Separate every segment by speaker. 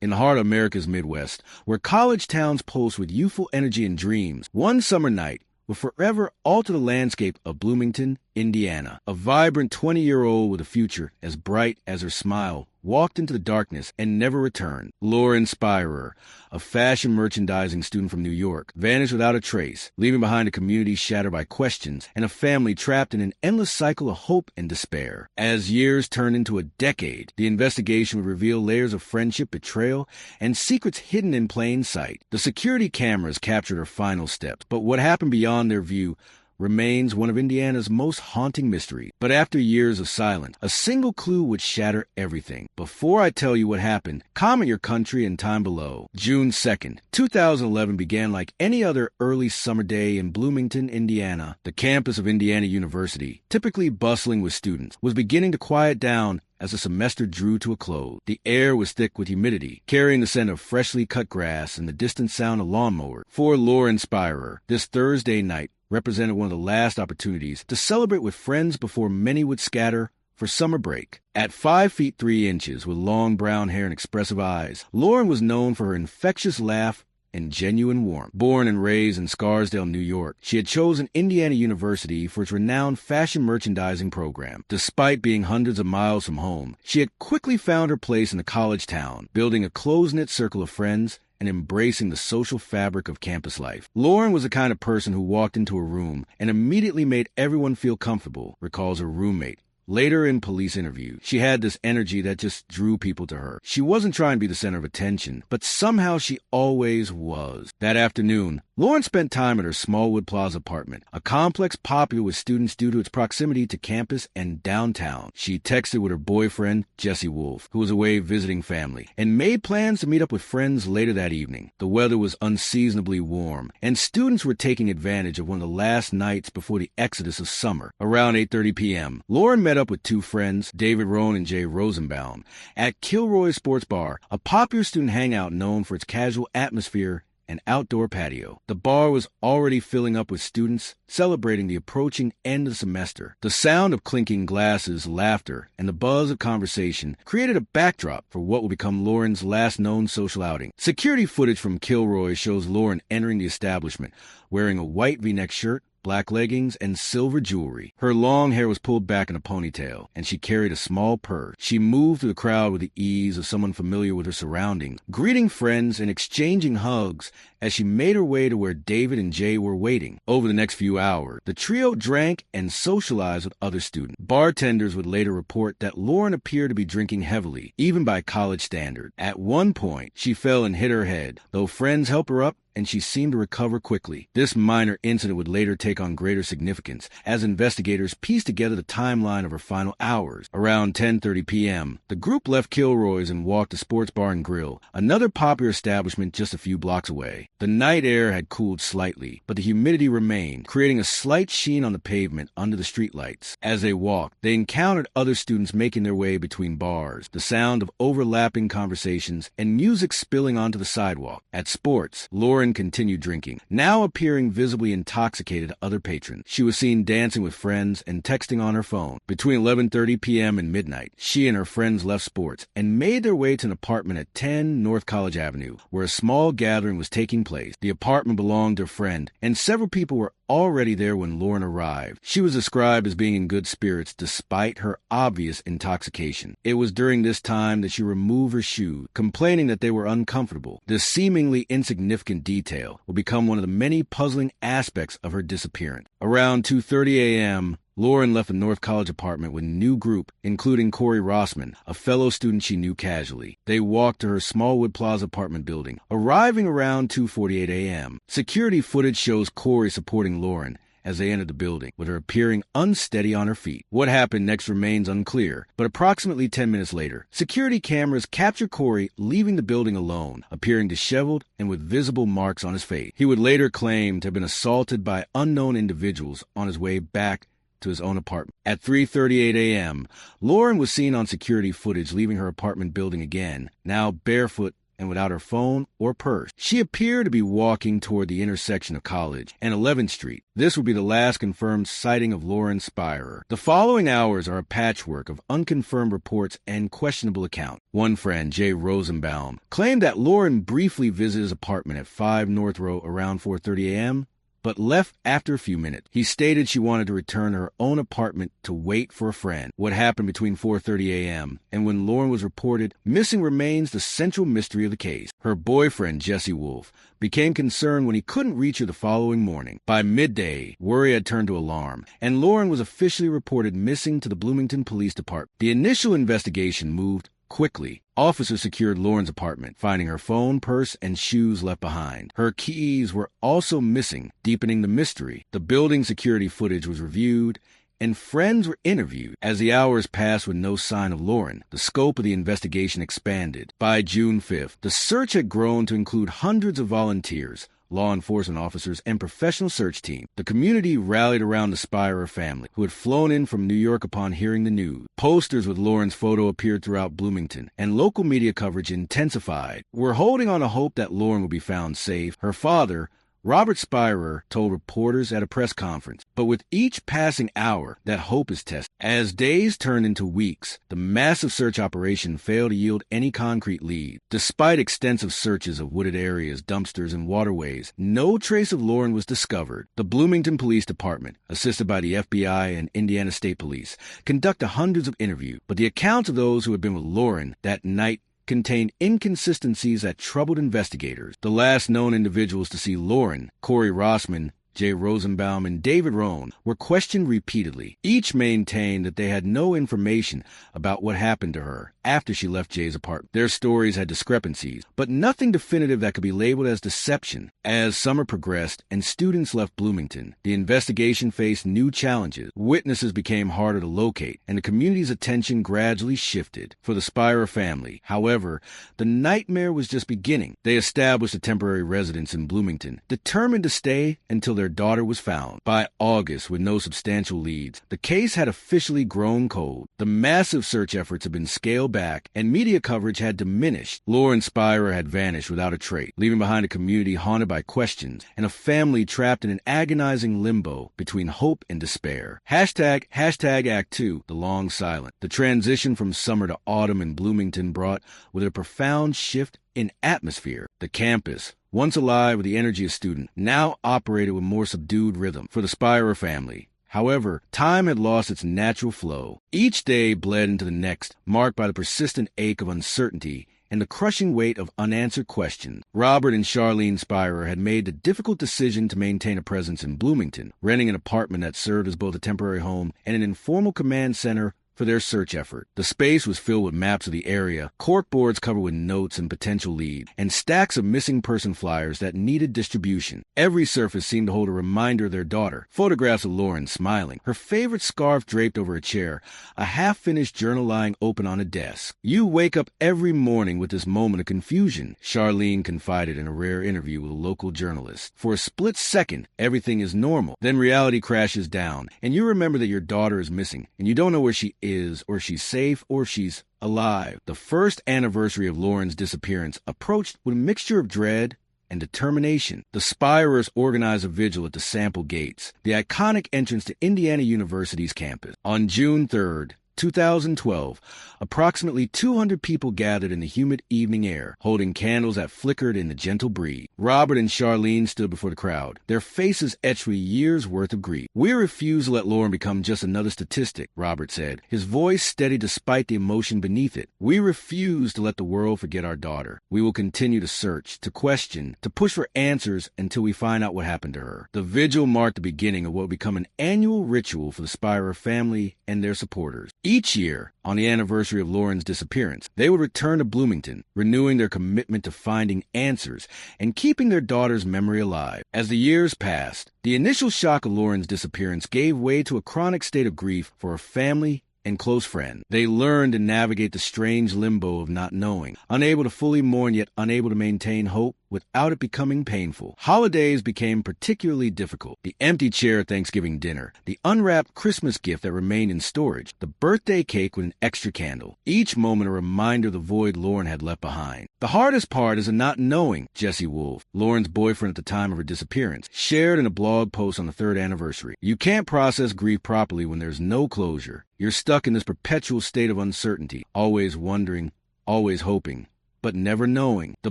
Speaker 1: In the heart of America's Midwest, where college towns pulse with youthful energy and dreams, one summer night will forever alter the landscape of Bloomington, Indiana. A vibrant 20-year-old with a future as bright as her smile walked into the darkness and never returned. Lauren SPIERER, a fashion merchandising student from New York, vanished without a trace, leaving behind a community shattered by questions and a family trapped in an endless cycle of hope and despair. As years turned into a decade, the investigation would reveal layers of friendship, betrayal, and secrets hidden in plain sight. The security cameras captured her final steps, but what happened beyond their view remains one of Indiana's most haunting mysteries. But after years of silence, a single clue would shatter everything. Before I tell you what happened, comment your country and time below. June 2nd, 2011 began like any other early summer day in Bloomington, Indiana. The campus of Indiana University, typically bustling with students, was beginning to quiet down as the semester drew to a close. The air was thick with humidity, carrying the scent of freshly cut grass and the distant sound of lawnmowers. For Lauren SPIERER, this Thursday night represented one of the last opportunities to celebrate with friends before many would scatter for summer break. At 5 feet 3 inches, with long brown hair and expressive eyes, Lauren was known for her infectious laugh and genuine warmth. Born and raised in Scarsdale, New York, she had chosen Indiana University for its renowned fashion merchandising program. Despite being hundreds of miles from home, she had quickly found her place in the college town, building a close-knit circle of friends and embracing the social fabric of campus life. Lauren was the kind of person who walked into a room and immediately made everyone feel comfortable, recalls her roommate. Later in police interviews, she had this energy that just drew people to her. She wasn't trying to be the center of attention, but somehow she always was. That afternoon, Lauren spent time at her Smallwood Plaza apartment, a complex popular with students due to its proximity to campus and downtown. She texted with her boyfriend, Jesse Wolf, who was away visiting family, and made plans to meet up with friends later that evening. The weather was unseasonably warm, and students were taking advantage of one of the last nights before the exodus of summer. Around 8:30 p.m., Lauren met up with two friends, David Rohn and Jay Rosenbaum, at Kilroy Sports Bar, a popular student hangout known for its casual atmosphere and outdoor patio. The bar was already filling up with students celebrating the approaching end of the semester. The sound of clinking glasses, laughter, and the buzz of conversation created a backdrop for what will become Lauren's last known social outing. Security footage from Kilroy shows Lauren entering the establishment wearing a white V-neck shirt, black leggings, and silver jewelry. Her long hair was pulled back in a ponytail, and she carried a small purse. She moved through the crowd with the ease of someone familiar with her surroundings, greeting friends and exchanging hugs as she made her way to where David and Jay were waiting. Over the next few hours, the trio drank and socialized with other students. Bartenders would later report that Lauren appeared to be drinking heavily, even by college standards. At one point, she fell and hit her head, though friends helped her up, and she seemed to recover quickly. This minor incident would later take on greater significance as investigators pieced together the timeline of her final hours. Around 10:30 p.m., the group left Kilroy's and walked to Sports Bar and Grill, another popular establishment just a few blocks away. The night air had cooled slightly, but the humidity remained, creating a slight sheen on the pavement under the streetlights. As they walked, they encountered other students making their way between bars, the sound of overlapping conversations and music spilling onto the sidewalk. At Sports, Lauren continued drinking, now appearing visibly intoxicated to other patrons. She was seen dancing with friends and texting on her phone. Between 11:30 p.m. and midnight, she and her friends left Sports and made their way to an apartment at 10 North College Avenue, where a small gathering was taking place. The apartment belonged to a friend, and several people were already there when Lauren arrived. She was described as being in good spirits despite her obvious intoxication. It was during this time that she removed her shoes, complaining that they were uncomfortable. This seemingly insignificant detail will become one of the many puzzling aspects of her disappearance. Around 2:30 a.m., Lauren left the North College apartment with a new group, including Corey Rossman, a fellow student she knew casually. They walked to her Smallwood Plaza apartment building, arriving around 2:48 a.m. Security footage shows Corey supporting Lauren as they entered the building, with her appearing unsteady on her feet. What happened next remains unclear, but approximately 10 minutes later, security cameras captured Corey leaving the building alone, appearing disheveled and with visible marks on his face. He would later claim to have been assaulted by unknown individuals on his way back to his own apartment. At 3:38 a.m., Lauren was seen on security footage leaving her apartment building again, now barefoot and without her phone or purse. She appeared to be walking toward the intersection of College and 11th Street. This would be the last confirmed sighting of Lauren Spierer. The following hours are a patchwork of unconfirmed reports and questionable accounts. One friend, Jay Rosenbaum, claimed that Lauren briefly visited his apartment at 5 North Row around 4:30 a.m., but left after a few minutes. He stated she wanted to return to her own apartment to wait for a friend. What happened between 4:30 a.m. and when Lauren was reported missing remains the central mystery of the case. Her boyfriend, Jesse Wolf, became concerned when he couldn't reach her the following morning. By midday, worry had turned to alarm, and Lauren was officially reported missing to the Bloomington Police Department. The initial investigation moved quickly. Officers secured Lauren's apartment, finding her phone, purse, and shoes left behind. Her keys were also missing, deepening the mystery. The building security footage was reviewed, and friends were interviewed. As the hours passed with no sign of Lauren, the scope of the investigation expanded. By June 5th, the search had grown to include hundreds of volunteers, law enforcement officers, and professional search team. The community rallied around the Spierer family, who had flown in from New York upon hearing the news. Posters with Lauren's photo appeared throughout Bloomington, and local media coverage intensified. "We're holding on to hope that Lauren will be found safe," her father, Robert Spierer, told reporters at a press conference. But with each passing hour, that hope is tested. As days turned into weeks, the massive search operation failed to yield any concrete lead. Despite extensive searches of wooded areas, dumpsters, and waterways, no trace of Lauren was discovered. The Bloomington Police Department, assisted by the FBI and Indiana State Police, conducted hundreds of interviews, but the accounts of those who had been with Lauren that night contained inconsistencies that troubled investigators. The last known individuals to see Lauren, Corey Rossman, Jay Rosenbaum, and David Rohn, were questioned repeatedly. Each maintained that they had no information about what happened to her after she left Jay's apartment. Their stories had discrepancies, but nothing definitive that could be labeled as deception. As summer progressed and students left Bloomington, the investigation faced new challenges. Witnesses became harder to locate, and the community's attention gradually shifted. For the Spierer family, however, the nightmare was just beginning. They established a temporary residence in Bloomington, determined to stay until their daughter was found. By August, with no substantial leads, the case had officially grown cold. The massive search efforts had been scaled back, and media coverage had diminished. Lauren Spierer had vanished without a trace, leaving behind a community haunted by questions and a family trapped in an agonizing limbo between hope and despair. Hashtag Act 2, the long silence. The transition from summer to autumn in Bloomington brought with it a profound shift in atmosphere. The campus, once alive with the energy of students, now operated with more subdued rhythm. For the Spierer family, however, time had lost its natural flow. Each day bled into the next, marked by the persistent ache of uncertainty and the crushing weight of unanswered questions. Robert and Charlene Spierer had made the difficult decision to maintain a presence in Bloomington, renting an apartment that served as both a temporary home and an informal command center for their search effort. The space was filled with maps of the area, corkboards covered with notes and potential leads, and stacks of missing person flyers that needed distribution. Every surface seemed to hold a reminder of their daughter. Photographs of Lauren smiling, her favorite scarf draped over a chair, a half-finished journal lying open on a desk. "You wake up every morning with this moment of confusion," Charlene confided in a rare interview with a local journalist. "For a split second, everything is normal. Then reality crashes down, and you remember that your daughter is missing, and you don't know where she is, or she's safe, or she's alive." The first anniversary of Lauren's disappearance approached with a mixture of dread and determination. The Spierers organized a vigil at the Sample Gates, the iconic entrance to Indiana University's campus. On June 3rd, 2012, approximately 200 people gathered in the humid evening air, holding candles that flickered in the gentle breeze. Robert and Charlene stood before the crowd, their faces etched with years' worth of grief. "We refuse to let Lauren become just another statistic," Robert said, his voice steady despite the emotion beneath it. "We refuse to let the world forget our daughter. We will continue to search, to question, to push for answers until we find out what happened to her." The vigil marked the beginning of what would become an annual ritual for the Spierer family and their supporters. Each year, on the anniversary of Lauren's disappearance, they would return to Bloomington, renewing their commitment to finding answers and keeping their daughter's memory alive. As the years passed, the initial shock of Lauren's disappearance gave way to a chronic state of grief for her family and close friends. They learned to navigate the strange limbo of not knowing, unable to fully mourn yet unable to maintain hope. without it becoming painful. Holidays became particularly difficult. The empty chair at Thanksgiving dinner, the unwrapped Christmas gift that remained in storage, the birthday cake with an extra candle. Each moment a reminder of the void Lauren had left behind. The hardest part is the not knowing. Jesse Wolfe, Lauren's boyfriend at the time of her disappearance, shared in a blog post on the 3rd anniversary. You can't process grief properly when there's no closure. You're stuck in this perpetual state of uncertainty, always wondering, always hoping, but never knowing. The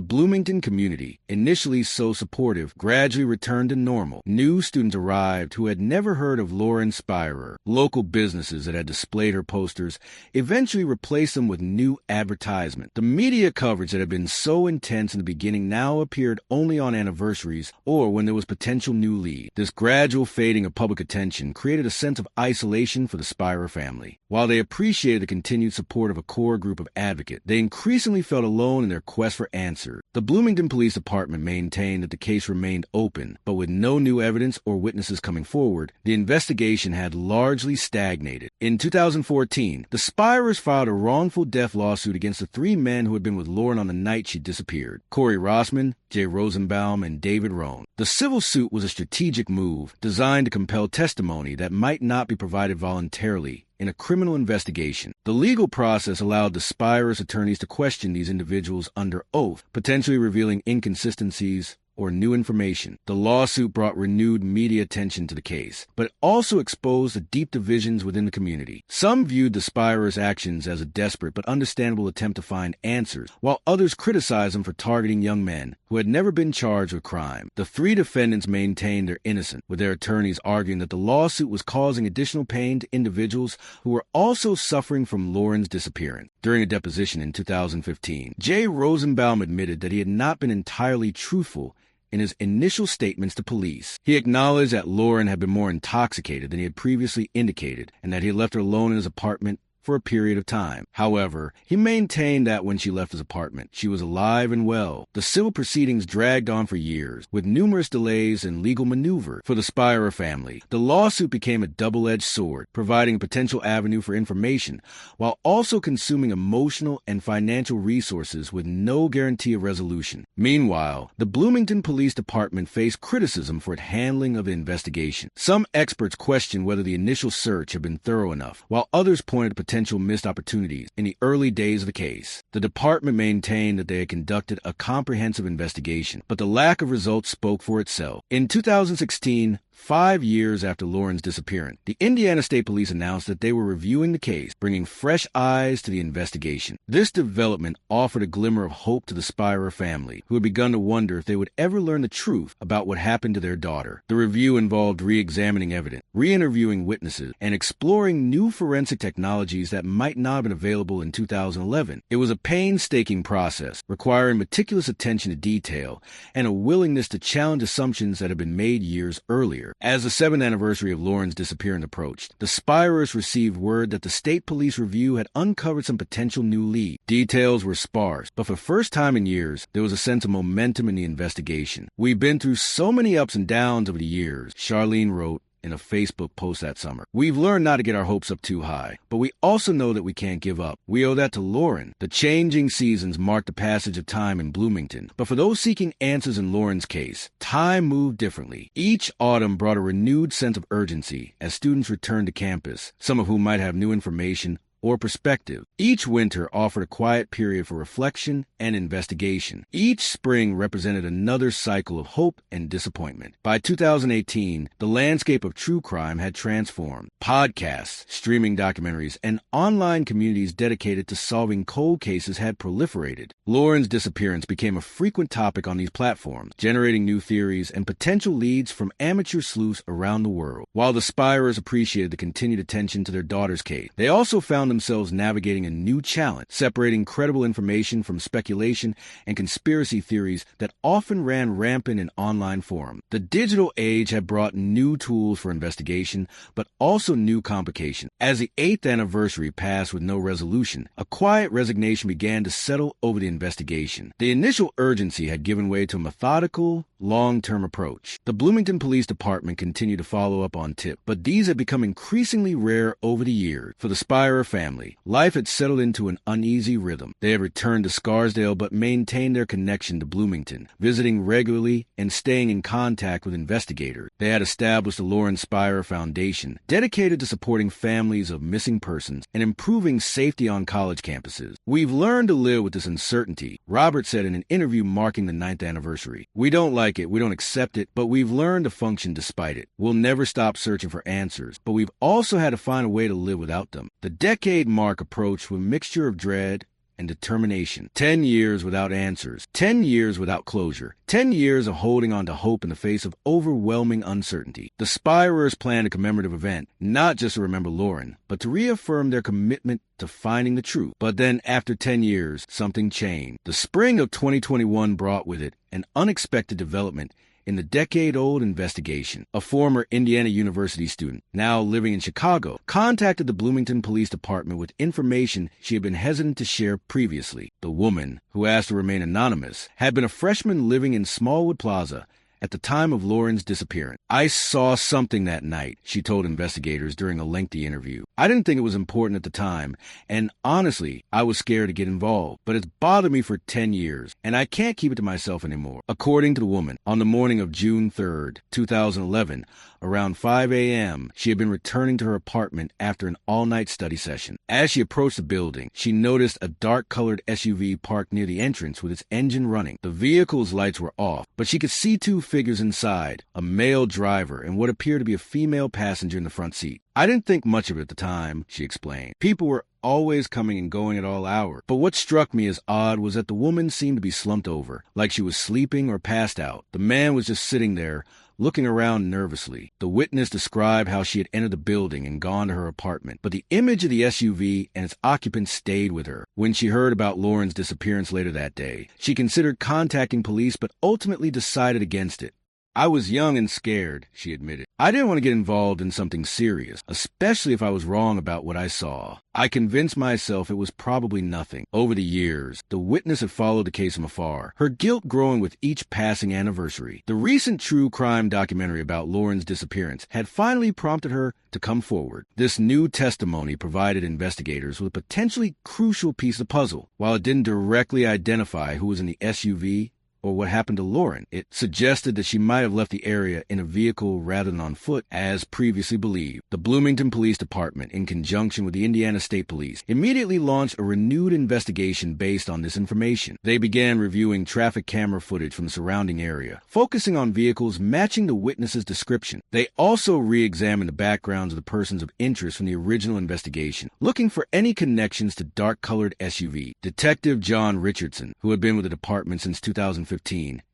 Speaker 1: Bloomington community, initially so supportive, gradually returned to normal. New students arrived who had never heard of Lauren Spierer. Local businesses that had displayed her posters eventually replaced them with new advertisement. The media coverage that had been so intense in the beginning now appeared only on anniversaries or when there was potential new lead. This gradual fading of public attention created a sense of isolation for the Spierer family. While they appreciated the continued support of a core group of advocates, they increasingly felt alone in their quest for answers. The Bloomington Police Department maintained that the case remained open, but with no new evidence or witnesses coming forward, the investigation had largely stagnated. In 2014, the Spierers filed a wrongful death lawsuit against the 3 men who had been with Lauren on the night she disappeared: Corey Rossman, Jay Rosenbaum, and David Rohn. The civil suit was a strategic move designed to compel testimony that might not be provided voluntarily in a criminal investigation. The legal process allowed the Spierers' attorneys to question these individuals under oath, potentially revealing inconsistencies or new information. The lawsuit brought renewed media attention to the case, but it also exposed the deep divisions within the community. Some viewed the Spierers' actions as a desperate but understandable attempt to find answers, while others criticized them for targeting young men who had never been charged with crime. The 3 defendants maintained their innocence, with their attorneys arguing that the lawsuit was causing additional pain to individuals who were also suffering from Lauren's disappearance. During a deposition in 2015, Jay Rosenbaum admitted that he had not been entirely truthful in his initial statements to police. He acknowledged that Lauren had been more intoxicated than he had previously indicated, and that he had left her alone in his apartment for a period of time. However, he maintained that when she left his apartment, she was alive and well. The civil proceedings dragged on for years, with numerous delays and legal maneuver for the Spierer family. The lawsuit became a double-edged sword, providing a potential avenue for information, while also consuming emotional and financial resources with no guarantee of resolution. Meanwhile, the Bloomington Police Department faced criticism for its handling of the investigation. Some experts questioned whether the initial search had been thorough enough, while others pointed to potential missed opportunities in the early days of the case. The department maintained that they had conducted a comprehensive investigation, but the lack of results spoke for itself. In 2016, 5 years after Lauren's disappearance, the Indiana State Police announced that they were reviewing the case, bringing fresh eyes to the investigation. This development offered a glimmer of hope to the Spierer family, who had begun to wonder if they would ever learn the truth about what happened to their daughter. The review involved re-examining evidence, re-interviewing witnesses, and exploring new forensic technologies that might not have been available in 2011. It was a painstaking process, requiring meticulous attention to detail and a willingness to challenge assumptions that had been made years earlier. As the 7th anniversary of Lauren's disappearance approached, the Spierers received word that the State Police Review had uncovered some potential new leads. Details were sparse, but for the first time in years, there was a sense of momentum in the investigation. "We've been through so many ups and downs over the years," Charlene wrote in a Facebook post that summer. "We've learned not to get our hopes up too high, but we also know that we can't give up. We owe that to Lauren." The changing seasons marked the passage of time in Bloomington, but for those seeking answers in Lauren's case, time moved differently. Each autumn brought a renewed sense of urgency as students returned to campus, some of whom might have new information or perspective. Each winter offered a quiet period for reflection and investigation. Each spring represented another cycle of hope and disappointment. By 2018, the landscape of true crime had transformed. Podcasts, streaming documentaries, and online communities dedicated to solving cold cases had proliferated. Lauren's disappearance became a frequent topic on these platforms, generating new theories and potential leads from amateur sleuths around the world. While the Spierers appreciated the continued attention to their daughter's case, they also found themselves navigating a new challenge, separating credible information from speculation and conspiracy theories that often ran rampant in online forums. The digital age had brought new tools for investigation, but also new complications. As the 8th anniversary passed with no resolution, a quiet resignation began to settle over the investigation. The initial urgency had given way to a methodical, long-term approach. The Bloomington Police Department continued to follow up on tips, but these had become increasingly rare over the years. For the Spierer family, family, life had settled into an uneasy rhythm. They had returned to Scarsdale but maintained their connection to Bloomington, visiting regularly and staying in contact with investigators. They had established the Lauren SPIERER Foundation, dedicated to supporting families of missing persons and improving safety on college campuses. "We've learned to live with this uncertainty," Robert said in an interview marking the 9th anniversary. "We don't like it, we don't accept it, but we've learned to function despite it. We'll never stop searching for answers, but we've also had to find a way to live without them." The decade mark approached with a mixture of dread and determination. 10 years without answers. 10 years without closure. 10 years of holding on to hope in the face of overwhelming uncertainty. The Spirers planned a commemorative event, not just to remember Lauren, but to reaffirm their commitment to finding the truth. But then, after 10 years, something changed. The spring of 2021 brought with it an unexpected development in the decade-old investigation. A former Indiana University student, now living in Chicago, contacted the Bloomington Police Department with information she had been hesitant to share previously. The woman, who asked to remain anonymous, had been a freshman living in Smallwood Plaza at the time of Lauren's disappearance. "I saw something that night," she told investigators during a lengthy interview. "I didn't think it was important at the time, and honestly, I was scared to get involved, but it's bothered me for 10 years, and I can't keep it to myself anymore." According to the woman, on the morning of June 3rd, 2011, around 5 a.m., she had been returning to her apartment after an all-night study session. As she approached the building, she noticed a dark-colored SUV parked near the entrance with its engine running. The vehicle's lights were off, but she could see two figures inside, a male driver and what appeared to be a female passenger in the front seat. "I didn't think much of it at the time," she explained. "People were always coming and going at all hours. But what struck me as odd was that the woman seemed to be slumped over, like she was sleeping or passed out. The man was just sitting there, looking around nervously." The witness described how she had entered the building and gone to her apartment, but the image of the SUV and its occupant stayed with her. When she heard about Lauren's disappearance later that day, she considered contacting police but ultimately decided against it. "I was young and scared," she admitted. "I didn't want to get involved in something serious, especially if I was wrong about what I saw. I convinced myself it was probably nothing." Over the years, the witness had followed the case from afar, her guilt growing with each passing anniversary. The recent true crime documentary about Lauren's disappearance had finally prompted her to come forward. This new testimony provided investigators with a potentially crucial piece of the puzzle. While it didn't directly identify who was in the SUV or what happened to Lauren, it suggested that she might have left the area in a vehicle rather than on foot, as previously believed. The Bloomington Police Department, in conjunction with the Indiana State Police, immediately launched a renewed investigation based on this information. They began reviewing traffic camera footage from the surrounding area, focusing on vehicles matching the witness's description. They also re-examined the backgrounds of the persons of interest from the original investigation, looking for any connections to dark-colored SUV. Detective John Richardson, who had been with the department since 2015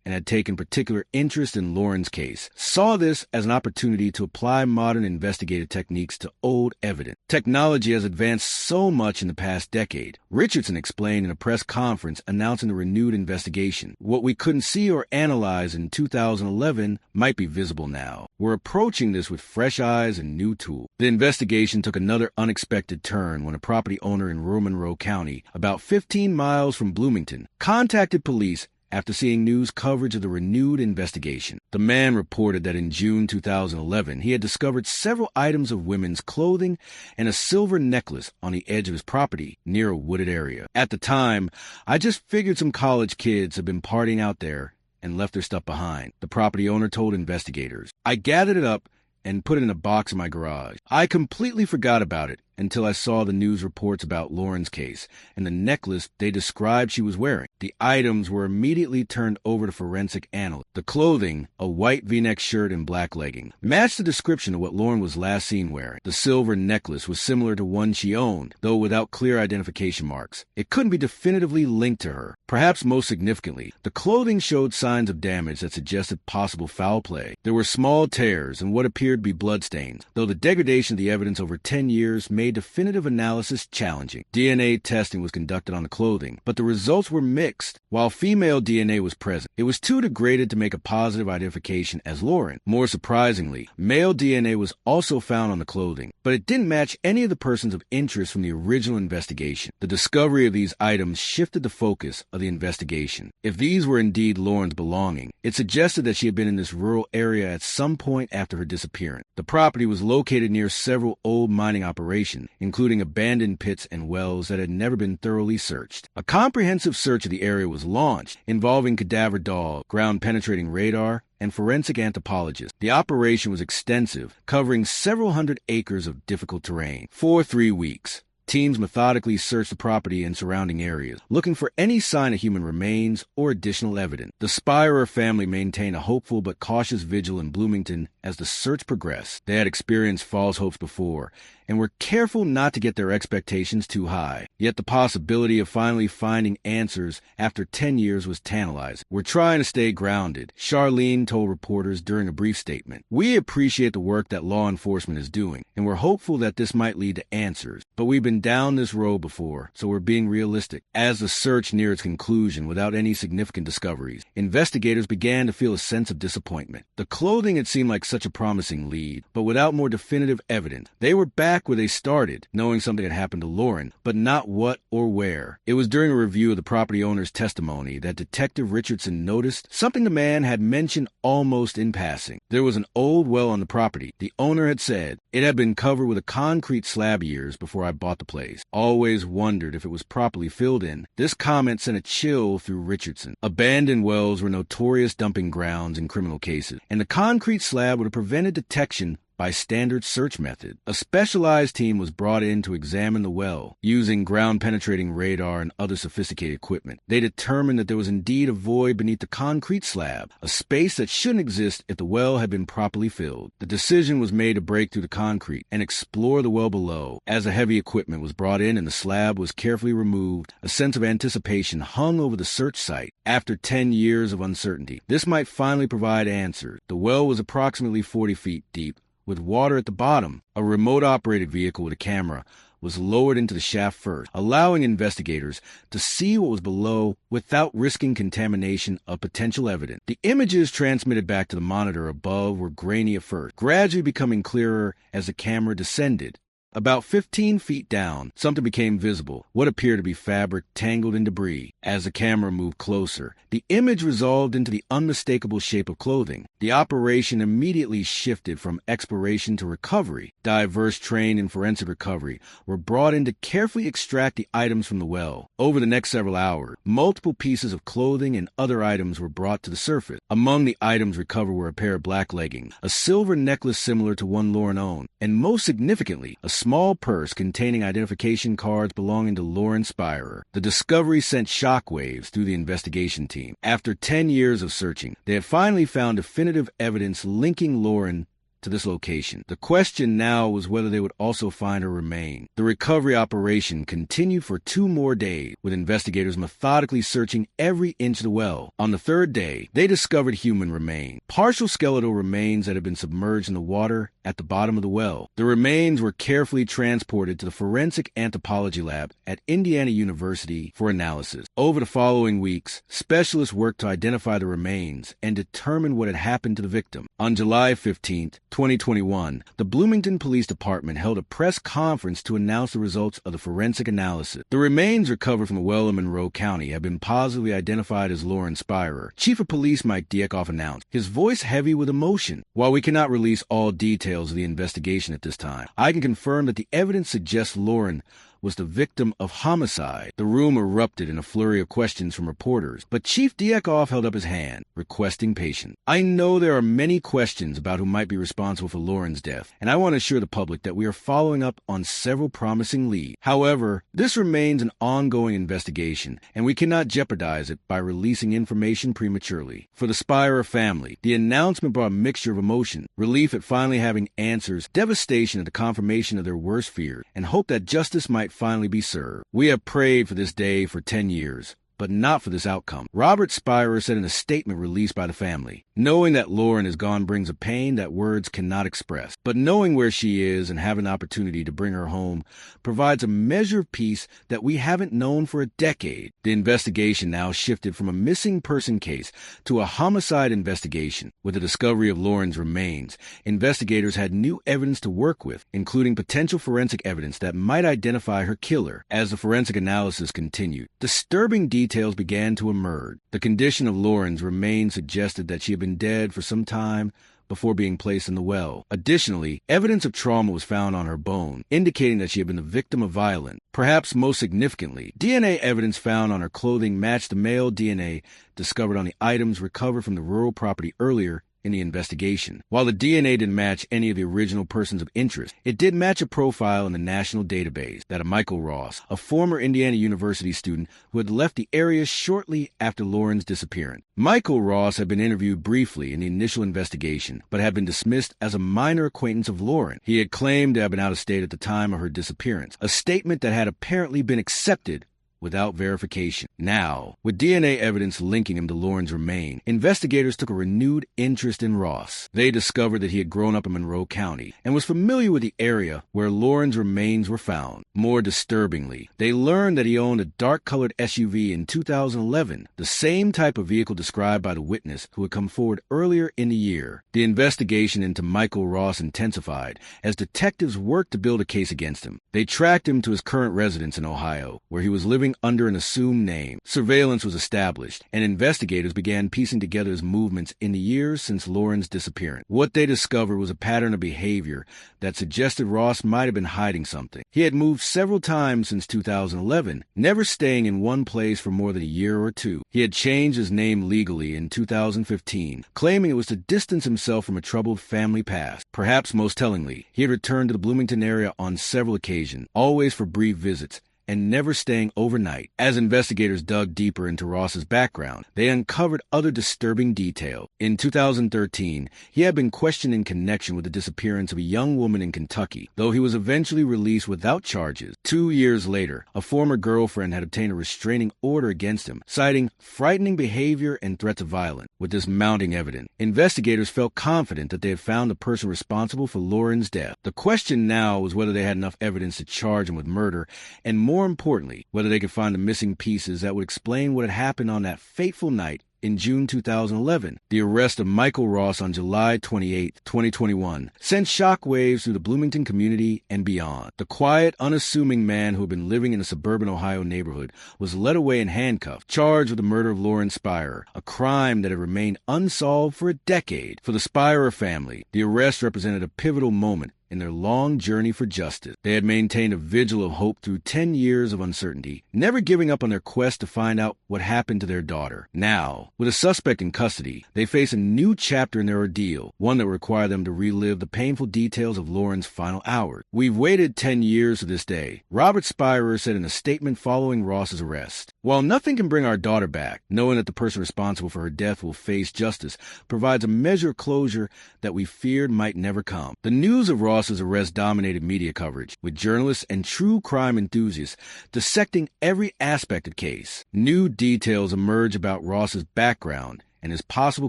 Speaker 1: and had taken particular interest in Lauren's case, saw this as an opportunity to apply modern investigative techniques to old evidence. Technology has advanced so much in the past decade. Richardson explained in a press conference announcing the renewed investigation. "What we couldn't see or analyze in 2011 might be visible now. We're approaching this with fresh eyes and new tools." The investigation took another unexpected turn when a property owner in rural Monroe County, about 15 miles from Bloomington, contacted police after seeing news coverage of the renewed investigation. The man reported that in June 2011, he had discovered several items of women's clothing and a silver necklace on the edge of his property near a wooded area. "At the time, I just figured some college kids had been partying out there and left their stuff behind," the property owner told investigators. "I gathered it up and put it in a box in my garage. I completely forgot about it until I saw the news reports about Lauren's case and the necklace they described she was wearing. The items were immediately turned over to forensic analysts. The clothing, a white V-neck shirt and black leggings, matched the description of what Lauren was last seen wearing. The silver necklace was similar to one she owned, though without clear identification marks. It couldn't be definitively linked to her. Perhaps most significantly, the clothing showed signs of damage that suggested possible foul play. There were small tears and what appeared to be bloodstains, though the degradation of the evidence over 10 years made definitive analysis challenging. DNA testing was conducted on the clothing, but the results were mixed. While female DNA was present, it was too degraded to make a positive identification as Lauren. More surprisingly, male DNA was also found on the clothing, but it didn't match any of the persons of interest from the original investigation. The discovery of these items shifted the focus of the investigation. If these were indeed Lauren's belongings, it suggested that she had been in this rural area at some point after her disappearance. The property was located near several old mining operations, location, including abandoned pits and wells that had never been thoroughly searched. A comprehensive search of the area was launched, involving cadaver dog, ground-penetrating radar, and forensic anthropologists. The operation was extensive, covering several hundred acres of difficult terrain. For 3 weeks, teams methodically searched the property and surrounding areas, looking for any sign of human remains or additional evidence. The SPIERER family maintained a hopeful but cautious vigil in Bloomington as the search progressed. They had experienced false hopes before, and were careful not to get their expectations too high. Yet the possibility of finally finding answers after 10 years was tantalizing. "We're trying to stay grounded," Charlene told reporters during a brief statement. "We appreciate the work that law enforcement is doing, and we're hopeful that this might lead to answers. But we've been down this road before, so we're being realistic." As the search neared its conclusion without any significant discoveries, investigators began to feel a sense of disappointment. The clothing had seemed like such a promising lead, but without more definitive evidence. They were back where they started, knowing something had happened to Lauren, but not what or where. It was during a review of the property owner's testimony that Detective Richardson noticed something the man had mentioned almost in passing. There was an old well on the property. The owner had said, "It had been covered with a concrete slab years before I bought the place. Always wondered if it was properly filled in." This comment sent a chill through Richardson. Abandoned wells were notorious dumping grounds in criminal cases, and the concrete slab would have prevented detection by standard search method. A specialized team was brought in to examine the well, using ground-penetrating radar and other sophisticated equipment. They determined that there was indeed a void beneath the concrete slab, a space that shouldn't exist if the well had been properly filled. The decision was made to break through the concrete and explore the well below. As the heavy equipment was brought in and the slab was carefully removed, a sense of anticipation hung over the search site. After 10 years of uncertainty, this might finally provide answers. The well was approximately 40 feet deep, with water at the bottom. A remote-operated vehicle with a camera was lowered into the shaft first, allowing investigators to see what was below without risking contamination of potential evidence. The images transmitted back to the monitor above were grainy at first, gradually becoming clearer as the camera descended. About 15 feet down, something became visible, what appeared to be fabric tangled in debris. As the camera moved closer, the image resolved into the unmistakable shape of clothing. The operation immediately shifted from exploration to recovery. Diverse trained in forensic recovery were brought in to carefully extract the items from the well. Over the next several hours, multiple pieces of clothing and other items were brought to the surface. Among the items recovered were a pair of black leggings, a silver necklace similar to one Lauren owned, and most significantly, a small purse containing identification cards belonging to Lauren Spierer. The discovery sent shockwaves through the investigation team. After 10 years of searching, they had finally found definitive evidence linking Lauren to this location. The question now was whether they would also find her remains. The recovery operation continued for 2 more days, with investigators methodically searching every inch of the well. On the 3rd day, they discovered human remains, partial skeletal remains that had been submerged in the water at the bottom of the well. The remains were carefully transported to the forensic anthropology lab at Indiana University for analysis. Over the following weeks, specialists worked to identify the remains and determine what had happened to the victim. On July 15th, 2021, the Bloomington Police Department held a press conference to announce the results of the forensic analysis. The remains recovered from the well in Monroe County have been positively identified as Lauren Spierer. Chief of Police Mike Dieckhoff announced, his voice heavy with emotion. "While we cannot release all details of the investigation at this time, I can confirm that the evidence suggests Lauren was the victim of homicide." The room erupted in a flurry of questions from reporters, but Chief Dieckhoff held up his hand, requesting patience. "I know there are many questions about who might be responsible for Lauren's death, and I want to assure the public that we are following up on several promising leads. However, this remains an ongoing investigation, and we cannot jeopardize it by releasing information prematurely." For the Spierer family, the announcement brought a mixture of emotion, relief at finally having answers, devastation at the confirmation of their worst fears, and hope that justice might finally be served. "We have prayed for this day for 10 years. But not for this outcome," Robert Spierer said in a statement released by the family. "Knowing that Lauren is gone brings a pain that words cannot express. But knowing where she is and having the opportunity to bring her home provides a measure of peace that we haven't known for a decade." The investigation now shifted from a missing person case to a homicide investigation. With the discovery of Lauren's remains, investigators had new evidence to work with, including potential forensic evidence that might identify her killer. As the forensic analysis continued, disturbing details began to emerge. The condition of Lauren's remains suggested that she had been dead for some time before being placed in the well. Additionally, evidence of trauma was found on her bone, indicating that she had been the victim of violence. Perhaps most significantly, DNA evidence found on her clothing matched the male DNA discovered on the items recovered from the rural property earlier in the investigation. While the DNA didn't match any of the original persons of interest, it did match a profile in the national database, that of Michael Ross, a former Indiana University student who had left the area shortly after Lauren's disappearance. Michael Ross had been interviewed briefly in the initial investigation, but had been dismissed as a minor acquaintance of Lauren. He had claimed to have been out of state at the time of her disappearance, a statement that had apparently been accepted without verification. Now, with DNA evidence linking him to Lauren's remains, investigators took a renewed interest in Ross. They discovered that he had grown up in Monroe County and was familiar with the area where Lauren's remains were found. More disturbingly, they learned that he owned a dark-colored SUV in 2011, the same type of vehicle described by the witness who had come forward earlier in the year. The investigation into Michael Ross intensified as detectives worked to build a case against him. They tracked him to his current residence in Ohio, where he was living under an assumed name. Surveillance was established, and investigators began piecing together his movements in the years since Lauren's disappearance. What they discovered was a pattern of behavior that suggested Ross might have been hiding something. He had moved several times since 2011, never staying in one place for more than a year or two. He had changed his name legally in 2015, claiming it was to distance himself from a troubled family past. Perhaps most tellingly, he had returned to the Bloomington area on several occasions, always for brief visits, and never staying overnight. As investigators dug deeper into Ross's background, they uncovered other disturbing details. In 2013, he had been questioned in connection with the disappearance of a young woman in Kentucky, though he was eventually released without charges. 2 years later, a former girlfriend had obtained a restraining order against him, citing frightening behavior and threats of violence. With this mounting evidence, investigators felt confident that they had found the person responsible for Lauren's death. The question now was whether they had enough evidence to charge him with murder, and more importantly, whether they could find the missing pieces that would explain what had happened on that fateful night in June 2011. The arrest of Michael Ross on July 28, 2021, sent shockwaves through the Bloomington community and beyond. The quiet, unassuming man who had been living in a suburban Ohio neighborhood was led away in handcuffs, charged with the murder of Lauren Spierer, a crime that had remained unsolved for a decade. For the Spierer family, the arrest represented a pivotal moment in their long journey for justice. They had maintained a vigil of hope through 10 years of uncertainty, never giving up on their quest to find out what happened to their daughter. Now, with a suspect in custody, they face a new chapter in their ordeal, one that required them to relive the painful details of Lauren's final hours. "We've waited 10 years to this day," Robert Spierer said in a statement following Ross's arrest. "While nothing can bring our daughter back, knowing that the person responsible for her death will face justice provides a measure of closure that we feared might never come." The news of Ross's arrest dominated media coverage, with journalists and true crime enthusiasts dissecting every aspect of the case. New details emerged about Ross's background and his possible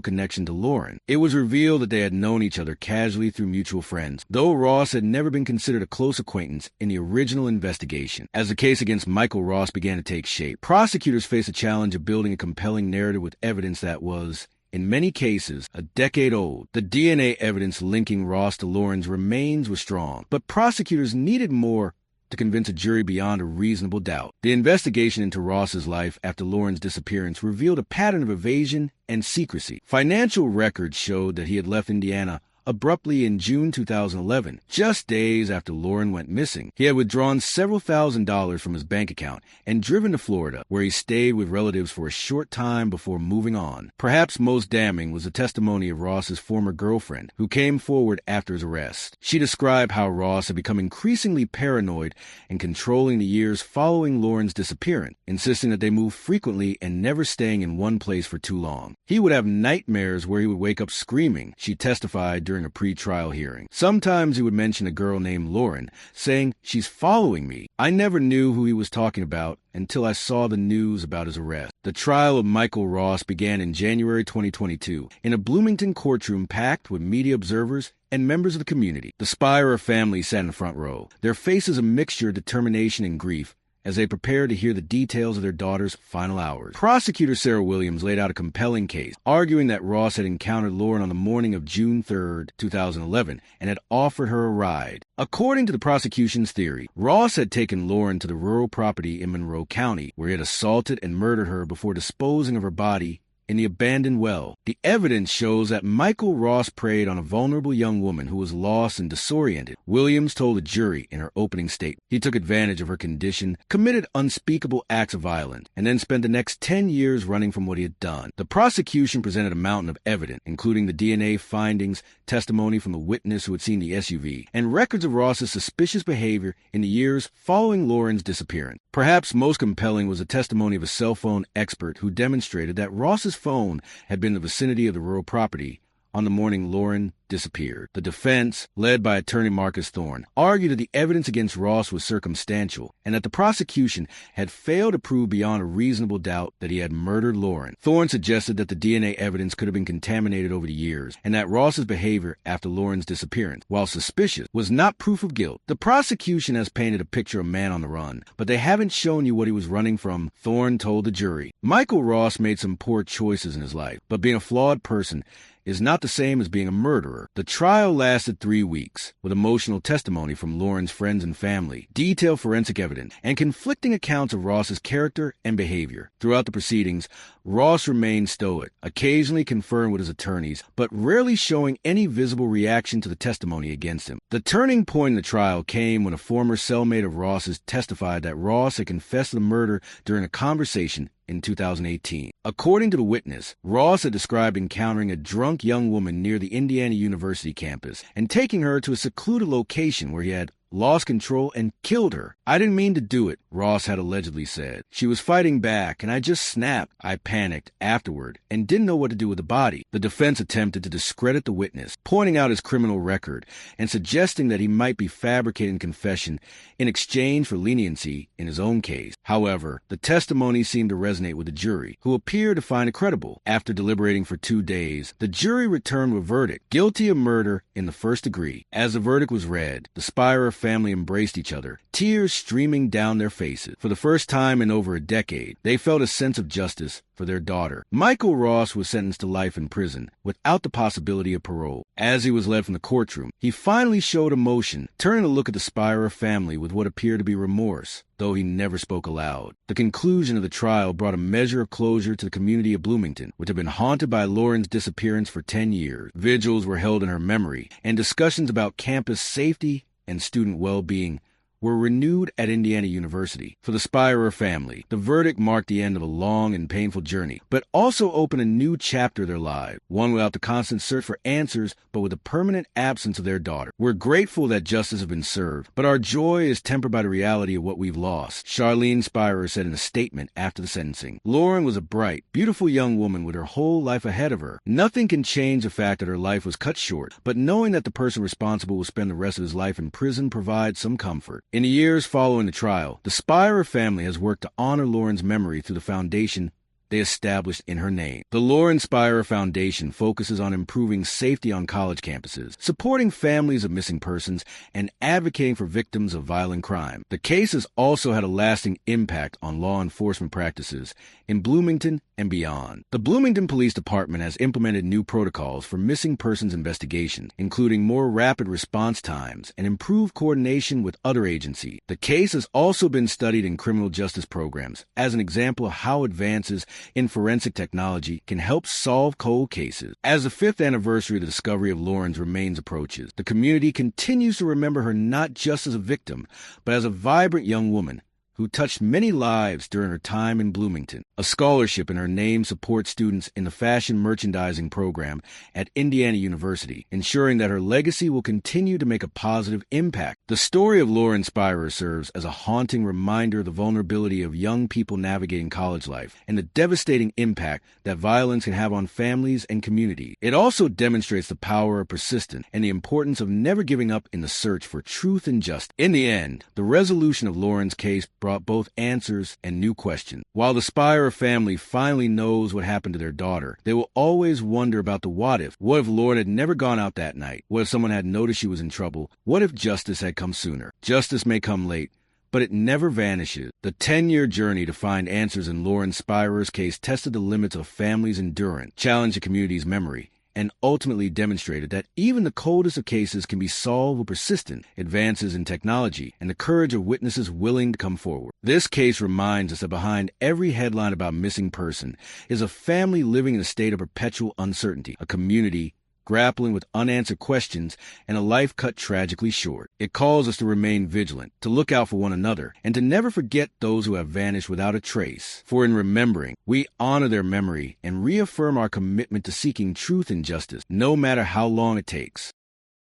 Speaker 1: connection to Lauren. It was revealed that they had known each other casually through mutual friends, though Ross had never been considered a close acquaintance in the original investigation. As the case against Michael Ross began to take shape, prosecutors faced a challenge of building a compelling narrative with evidence that was, in many cases, a decade old. The DNA evidence linking Ross to Lauren's remains was strong, but prosecutors needed more to convince a jury beyond a reasonable doubt. The investigation into Ross's life after Lauren's disappearance revealed a pattern of evasion and secrecy. Financial records showed that he had left Indiana abruptly in June 2011, just days after Lauren went missing. He had withdrawn several $1,000s from his bank account and driven to Florida, where he stayed with relatives for a short time before moving on. Perhaps most damning was the testimony of Ross's former girlfriend, who came forward after his arrest. She described how Ross had become increasingly paranoid and controlling the years following Lauren's disappearance, insisting that they move frequently and never staying in one place for too long. He would have nightmares where he would wake up screaming, she testified during a pre-trial hearing. Sometimes he would mention a girl named Lauren, saying, "She's following me." I never knew who he was talking about until I saw the news about his arrest. The trial of Michael Ross began in January 2022 in a Bloomington courtroom packed with media observers and members of the community. The Spierer family sat in the front row, their faces a mixture of determination and grief, as they prepared to hear the details of their daughter's final hours. Prosecutor Sarah Williams laid out a compelling case, arguing that Ross had encountered Lauren on the morning of June 3, 2011, and had offered her a ride. According to the prosecution's theory, Ross had taken Lauren to the rural property in Monroe County, where he had assaulted and murdered her before disposing of her body in the abandoned well. The evidence shows that Michael Ross preyed on a vulnerable young woman who was lost and disoriented. Williams told the jury in her opening statement he took advantage of her condition, committed unspeakable acts of violence, and then spent the next 10 years running from what he had done. The prosecution presented a mountain of evidence, including the DNA findings, testimony from the witness who had seen the SUV, and records of Ross's suspicious behavior in the years following Lauren's disappearance. Perhaps most compelling was the testimony of a cell phone expert who demonstrated that Ross's phone had been in the vicinity of the rural property on the morning Lauren disappeared. The defense, led by attorney Marcus Thorne, argued that the evidence against Ross was circumstantial and that the prosecution had failed to prove beyond a reasonable doubt that he had murdered Lauren. Thorne suggested that the DNA evidence could have been contaminated over the years and that Ross's behavior after Lauren's disappearance, while suspicious, was not proof of guilt. The prosecution has painted a picture of a man on the run, but they haven't shown you what he was running from, Thorne told the jury. Michael Ross made some poor choices in his life, but being a flawed person is not the same as being a murderer. The trial lasted 3 weeks, with emotional testimony from Lauren's friends and family, detailed forensic evidence, and conflicting accounts of Ross's character and behavior. Throughout the proceedings, Ross remained stoic, occasionally conferring with his attorneys, but rarely showing any visible reaction to the testimony against him. The turning point in the trial came when a former cellmate of Ross's testified that Ross had confessed to the murder during a conversation in 2018. According to the witness, Ross had described encountering a drunk young woman near the Indiana University campus and taking her to a secluded location where he had lost control and killed her. "I didn't mean to do it," Ross had allegedly said. "She was fighting back and I just snapped. I panicked afterward and didn't know what to do with the body." The defense attempted to discredit the witness, pointing out his criminal record and suggesting that he might be fabricating confession in exchange for leniency in his own case. However, the testimony seemed to resonate with the jury, who appeared to find it credible. After deliberating for 2 days, the jury returned with a verdict: guilty of murder in the first degree. As the verdict was read, the Spierer family embraced each other, tears streaming down their faces. For the first time in over a decade, they felt a sense of justice for their daughter. Michael Ross was sentenced to life in prison without the possibility of parole. As he was led from the courtroom, he finally showed emotion, turning to look at the Spierer family with what appeared to be remorse, though he never spoke aloud. The conclusion of the trial brought a measure of closure to the community of Bloomington, which had been haunted by Lauren's disappearance for 10 years. Vigils were held in her memory, and discussions about campus safety and student well-being were renewed at Indiana University. For the Spierer family, the verdict marked the end of a long and painful journey, but also opened a new chapter of their lives, one without the constant search for answers, but with the permanent absence of their daughter. "We're grateful that justice has been served, but our joy is tempered by the reality of what we've lost," Charlene Spierer said in a statement after the sentencing. "Lauren was a bright, beautiful young woman with her whole life ahead of her. Nothing can change the fact that her life was cut short, but knowing that the person responsible will spend the rest of his life in prison provides some comfort." In the years following the trial, the Spierer family has worked to honor Lauren's memory through the foundation they established in her name. The Lauren Spierer Foundation focuses on improving safety on college campuses, supporting families of missing persons, and advocating for victims of violent crime. The case has also had a lasting impact on law enforcement practices in Bloomington and beyond. The Bloomington Police Department has implemented new protocols for missing persons investigations, including more rapid response times and improved coordination with other agencies. The case has also been studied in criminal justice programs as an example of how advances in forensic technology can help solve cold cases. As the 5th anniversary of the discovery of Lauren's remains approaches, the community continues to remember her not just as a victim, but as a vibrant young woman who touched many lives during her time in Bloomington. A scholarship in her name supports students in the fashion merchandising program at Indiana University, ensuring that her legacy will continue to make a positive impact. The story of Lauren Spierer serves as a haunting reminder of the vulnerability of young people navigating college life and the devastating impact that violence can have on families and communities. It also demonstrates the power of persistence and the importance of never giving up in the search for truth and justice. In the end, the resolution of Lauren's case brought both answers and new questions. While the Spierer family finally knows what happened to their daughter, they will always wonder about the what if. What if Lauren had never gone out that night? What if someone had noticed she was in trouble? What if justice had come sooner? Justice may come late, but it never vanishes. The 10-year journey to find answers in Lauren Spierer's case tested the limits of families' endurance, challenged the community's memory, and ultimately demonstrated that even the coldest of cases can be solved with persistent advances in technology and the courage of witnesses willing to come forward. This case reminds us that behind every headline about missing person is a family living in a state of perpetual uncertainty, a community grappling with unanswered questions, and a life cut tragically short. It calls us to remain vigilant, to look out for one another, and to never forget those who have vanished without a trace. For in remembering, we honor their memory and reaffirm our commitment to seeking truth and justice, no matter how long it takes.